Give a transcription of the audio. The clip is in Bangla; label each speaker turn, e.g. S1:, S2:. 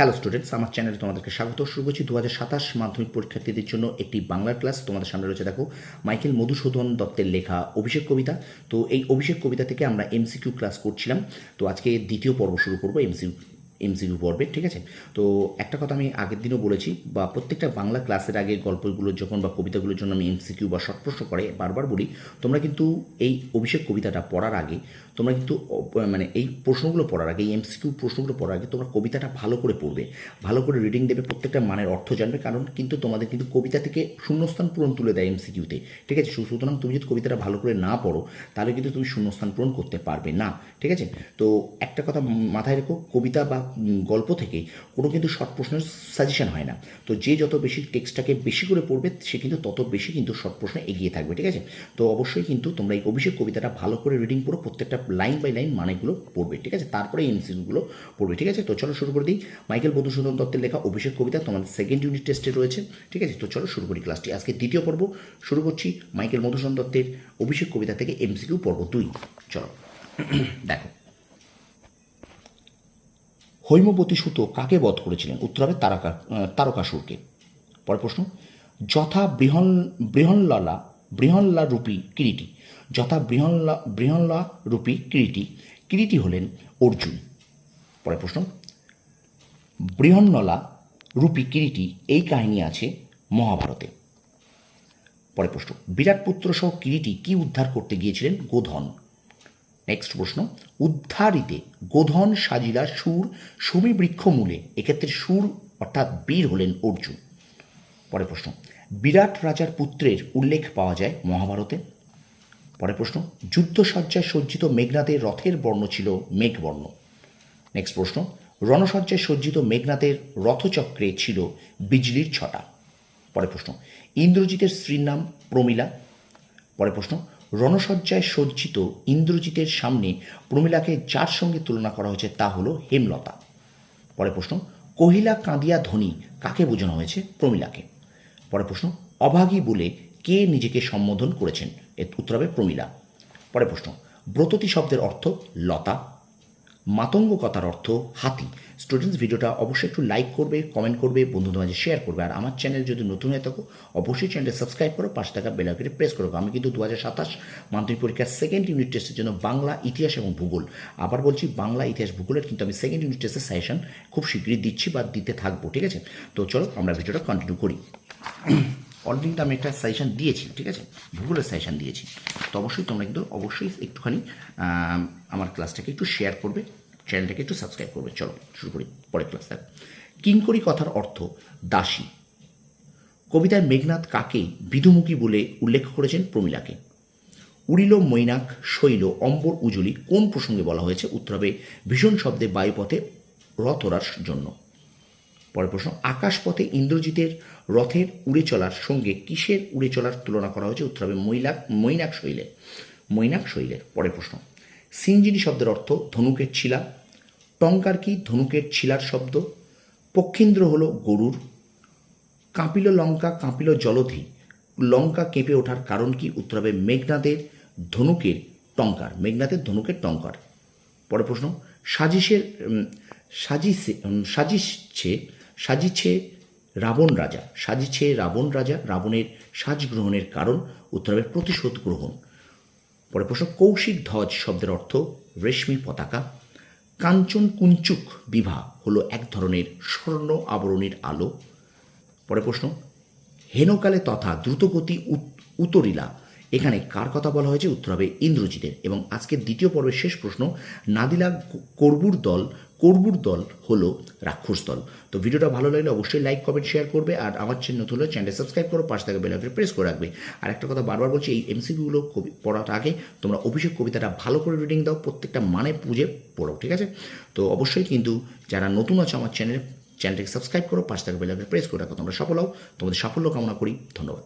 S1: হ্যালো স্টুডেন্টস, আমার চ্যানেলে তোমাদেরকে স্বাগত। শুরু করছি 2027 মাধ্যমিক পরীক্ষার্থীদের জন্য একটি বাংলার ক্লাস। তোমাদের সামনে রয়েছে দেখো মাইকেল মধুসূদন দত্তের লেখা অভিষেক কবিতা। তো এই অভিষেক কবিতা থেকে আমরা এমসিকিউ ক্লাস করছিলাম। তো আজকে দ্বিতীয় পর্ব শুরু করবো এমসিকিউ পর্বে, ঠিক আছে? তো একটা কথা আমি আগের দিনও বলেছি, বা প্রত্যেকটা বাংলা ক্লাসের আগে গল্পগুলোর যখন বা কবিতাগুলোর জন্য আমি এমসিকিউ বা শর্ট প্রশ্ন করে বারবার বলি, তোমরা কিন্তু এই অভিষেক কবিতাটা পড়ার আগে তোমরা কিন্তু মানে এই প্রশ্নগুলো পড়ার আগে, এই এমসিকিউ প্রশ্নগুলো পড়ার আগে তোমরা কবিতাটা ভালো করে পড়বে, ভালো করে রিডিং দেবে, প্রত্যেকটা মানের অর্থ জানবে। কারণ কিন্তু তোমাদের কিন্তু কবিতা থেকে শূন্যস্থান পূরণ তুলে দেয় এমসিকিউতে, ঠিক আছে? সুতরাং তুমি যদি কবিতাটা ভালো করে না পড়ো তাহলে কিন্তু তুমি শূন্যস্থান পূরণ করতে পারবে না, ঠিক আছে? তো একটা কথা মাথায় রেখো, কবিতা বা গল্প থেকে কোনো কিন্তু শর্ট প্রশ্নের সাজেশন হয় না। তো যে যত বেশি টেক্সটটাকে বেশি করে পড়বে সে কিন্তু তত বেশি কিন্তু শর্ট প্রশ্নে এগিয়ে থাকবে, ঠিক আছে? তো অবশ্যই কিন্তু তোমরা এই অভিষেক কবিতাটা ভালো করে রিডিং পড়ো, প্রত্যেকটা লাইন বাই লাইন মানেগুলো পড়বে, ঠিক আছে? তারপরে এমসিকিউগুলো পড়বে, ঠিক আছে? তো চলো শুরু করে দিই। মাইকেল মধুসূদন দত্তের লেখা অভিষেক কবিতা তোমাদের সেকেন্ড ইউনিট টেস্টে রয়েছে, ঠিক আছে? তো চলো শুরু করি ক্লাসটি। আজকে দ্বিতীয় পর্ব শুরু করছি মাইকেল মধুসূদন দত্তের অভিষেক কবিতা থেকে এমসিকিউ পর্ব 2। চলো দেখো, হৈমবতী সুত কাকে বধ করেছিলেন? উত্তর হবে তারকাসুরকে। পরের প্রশ্ন, যথা বৃহন্লা রূপী কিরীটি। যথা বৃহন্লা রূপী কিরীটি হলেন অর্জুন। পরের প্রশ্ন, বৃহন্নলা রূপী কিরীটি এই কাহিনী আছে মহাভারতে। পরের প্রশ্ন, বিরাট পুত্র সহ কিরীটি কি উদ্ধার করতে গিয়েছিলেন? গোধন। নেক্সট প্রশ্ন, উদ্ধারিতে গোধন সাজিলা সুর সমীবৃক্ষ মূলে। এক্ষেত্রে সুর অর্থাৎ বীর হলেন অর্জুন। পরের প্রশ্ন, বিরাট রাজার পুত্রের উল্লেখ পাওয়া যায় মহাভারতে। পরের প্রশ্ন, যুদ্ধসজ্জায় সজ্জিত মেঘনাদের রথের বর্ণ ছিল মেঘবর্ণ। নেক্সট প্রশ্ন, রণসজ্জায় সজ্জিত মেঘনাদের রথচক্রে ছিল বিজলির ছটা। পরের প্রশ্ন, ইন্দ্রজিতের স্ত্রীর নাম প্রমীলা। পরের প্রশ্ন, রণসজ্জায় সজ্জিত ইন্দ্রজিতের সামনে প্রমীলাকে যার সঙ্গে তুলনা করা হয়েছে তা হল হেমলতা। পরের প্রশ্ন, কহিলা কাঁদিয়া ধ্বনি কাকে বোঝানো হয়েছে? প্রমীলাকে। পরের প্রশ্ন, অভাগী বলে কে নিজেকে সম্বোধন করেছেন? এর উত্তর হবে প্রমীলা। পরের প্রশ্ন, ব্রততী শব্দের অর্থ লতা। মাতঙ্গ কথার অর্থ হাতি। স্টুডেন্টস, ভিডিওটা অবশ্যই একটু লাইক করবে, কমেন্ট করবে, বন্ধুদের মাঝে শেয়ার করবে। আর আমার চ্যানেল যদি নতুন হয়ে থাকো অবশ্যই চ্যানেলটা সাবস্ক্রাইব করো, পাশে থাকা বেল আইকনে প্রেস করো। আমি কিন্তু 2027 মাধ্যমিক পরীক্ষার সেকেন্ড ইউনিট টেস্টের জন্য বাংলা, ইতিহাস এবং ভূগোল, আবার বলছি বাংলা, ইতিহাস, ভূগোলের কিন্তু আমি সেকেন্ড ইউনিট টেস্টের সাজেশন খুব শীঘ্রই দিচ্ছি বা দিতে থাকবো, ঠিক আছে? তো চলো আমরা ভিডিওটা কন্টিনিউ করি। অলরেডি আমি একটা সাজেশন দিয়েছি, ঠিক আছে? ভূগোলের সাজেশন দিয়েছি। তো অবশ্যই তোমরা কিন্তু অবশ্যই একটুখানি আমার ক্লাসটাকে একটু শেয়ার করবে, চ্যানেলটাকে একটু সাবস্ক্রাইব করবে। চলো শুরু করি পরের ক্লাস। দেখ, কিঙ্করী কথার অর্থ দাসী। কবিতায় মেঘনাদ কাকে বিধুমুখী বলে উল্লেখ করেছেন? প্রমীলাকে। উড়িল মৈনাক শৈল অম্বর উজলি কোন প্রসঙ্গে বলা হয়েছে? উত্তর হবে ভীষণ শব্দে বায়ুপথে রথ ওড়ার জন্য। পরের প্রশ্ন, আকাশপথে ইন্দ্রজিতের রথের উড়ে চলার সঙ্গে কিসের উড়ে চলার তুলনা করা হয়েছে? উত্তর হবে মৈনাক শৈলের। পরের প্রশ্ন, সিঞ্জিনী শব্দের অর্থ ধনুকের ছিলা। টঙ্কার কি? ধনুকের ছিলার শব্দ। পক্ষীন্দ্র হল গরুর। কাঁপিল লঙ্কা কাঁপিল জলধি, লঙ্কা কেঁপে ওঠার কারণ কি? উত্তর হবে মেঘনাদের ধনুকের টঙ্কার। পরের প্রশ্ন, সাজিছে রাবণ রাজা রাবণের সাজ গ্রহণের কারণ? উত্তর হবে প্রতিশোধ গ্রহণ। পরের প্রশ্ন, কৌশিক ধ্বজ শব্দের অর্থ রেশমি পতাকা। কাঞ্চন কুঞ্চুক বিভা হলো এক ধরনের স্বর্ণ আবরণীর আলো। পরের প্রশ্ন, হেনকালে তথা দ্রুতগতি উতরিলা, এখানে কার কথা বলা হয়েছে? উত্তর হবে ইন্দ্রজিতের। এবং আজকের দ্বিতীয় পর্বের শেষ প্রশ্ন, নাদিলা কর্বুর দল হলো রাক্ষস দল। তো ভিডিওটা ভালো লাগলে অবশ্যই লাইক, কমেন্ট, শেয়ার করবে। আর আমার চ্যানেল নতুন হলে চ্যানেলটা সাবস্ক্রাইব করো, পাশে থাকা বেল আইকনে প্রেস করে রাখবে। আর একটা কথা বারবার বলছি, এই এমসিকিউগুলো পড়ার আগে তোমরা অভিষেক কবিতাটা ভালো করে রিডিং দাও, প্রত্যেকটা মানে বুঝে পড়ো, ঠিক আছে? তো অবশ্যই কিন্তু যারা নতুন আছে আমার চ্যানেলটাকে সাবস্ক্রাইব করো, পাশে থাকা বেল আইকনে প্রেস করে রাখো। তোমরা সফল হও, তোমাদের সাফল্য কামনা করি। ধন্যবাদ।